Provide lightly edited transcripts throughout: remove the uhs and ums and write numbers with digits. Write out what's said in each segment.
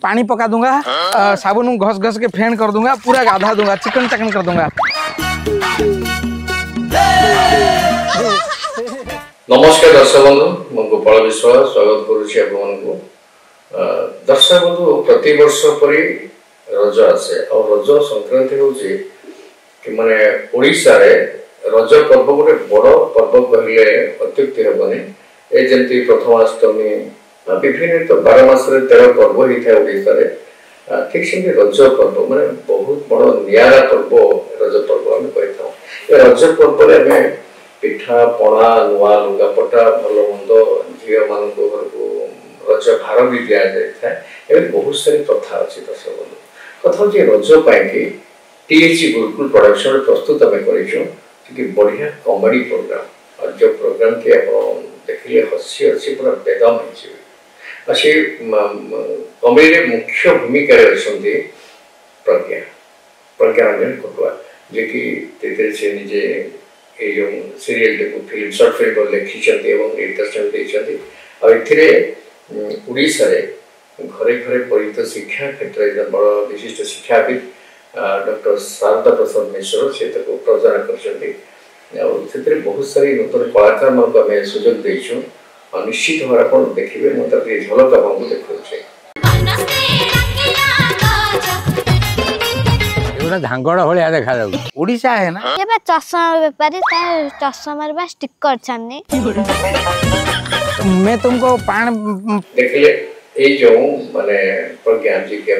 पानी पका दूंगा, साबुन घस घस के फेन कर दूंगा, पूरा गाधा दूंगा, चिकन चकन कर दूंगा। नमस्कार दर्शक बंधु, मैं गोपाल विश्वास स्वागत करुच्ची आपको। दर्शक बंधु प्रति वर्ष परी रज आसे और रज संक्रांति हूँ कि माने ओडिशा रे रज पर्व गोटे बड़ पर्व कहले अत्युक्ति हेबनी। ए जमती प्रथमाष्टमी विभिन्न तो 12 मास 13 पर्व होता है ओडिशा रे, ठीक से रज पर्व माने बहुत बड़ नियारा पर्व रज पर्व आम कही। रज पर्व में पिठा पणा नुआ लुगापटा भल मंद झील मान घर को रज भार भी दि जाए। बहुत सारी प्रथा अच्छी दर्शक बंधु। कथा हूँ रज टीएचसी गुरुकुल प्रोडक्शन प्रस्तुत आम कर बढ़िया कॉमेडी प्रोग्राम, और जो प्रोग्राम की आप देखिए हसी हसी पूरा बेदम हो से कॉमेडी मुख्य भूमिका अच्छा प्रज्ञा रंजन कटुआ, जे कि से निजे ये सीरियल फिल्म सर्ट फिल्म लिखिं निर्देशन ओडिशा रे घरे घरे परिचित शिक्षा क्षेत्र में बड़ विशिष्ट शिक्षाविद डॉक्टर शारदा प्रसाद मिश्र से प्रचार कर बहुत सारी नूतन कलाकार मान आम सुजोग देचु। निश्चित भाव आप देखिए, मुझे झलक आपको देखा धांगड़ भाया देखा ओडिशा है ना। ये चश्मा व्यापारी चश्मा स्टिकर छाने। मैं तुमको पान देखिए ये जो माने प्रज्ञा जी के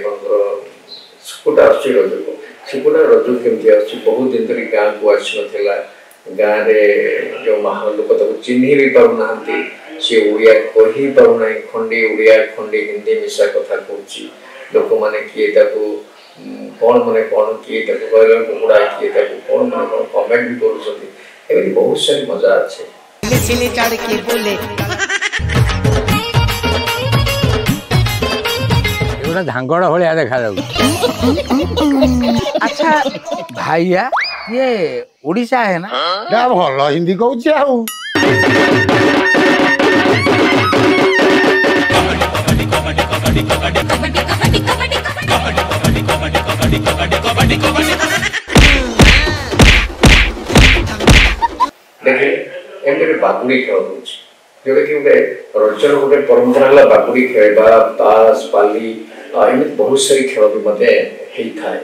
सुकुटा रज को सुकुटा रज केमती बहुत दिन तक गाँव को आसला। गाँव में जो माहौल लोक चिन्ह भी पाना सी ओडिया कही पाना, खंडी ओडिया खंडी हिंदी मिशा कथा कहूँ। लोक मैंने किए कौन मैंने कौन किए कुकुड़ा किए कौन मैंने कौन कमेंट भी कर बहुत सारी मजा अच्छे। धांगड़ भाया देखा। अच्छा भाइया ये ओडिशा है ना। भल हिंदी कहूँ देखिए एम बागुड़ी खेल जोटा कि गोटे रजर गोटे परंपरा है बागुड़ी खेलवा ताश पाली एम बहुत सारी खेल भी मत होता है।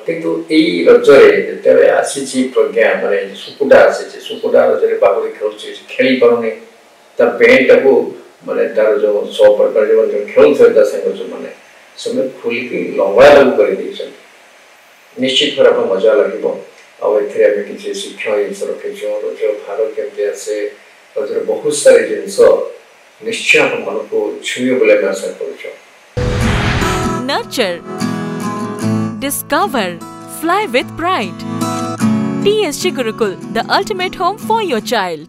किंतु यही रजरे जो आसी प्रज्ञा माने सुकुटा आसी सुकुटा रजरे बागुड़ी खेल खेली पारे पेंट को माने तार जो 100 प्रकार जो खेल संग जो मैंने सब खुलिकी लंबा लागू कर निश्चित भाव आप मजा लगे। आम किसी शिक्षण जिन रखीचु रज भार केमती आसे रजर बहुत सारी जिनस निश्चय आप मन को छुए बोले आशा कर। Nurture, discover, fly with pride. TSG Gurukul, the ultimate home for your child.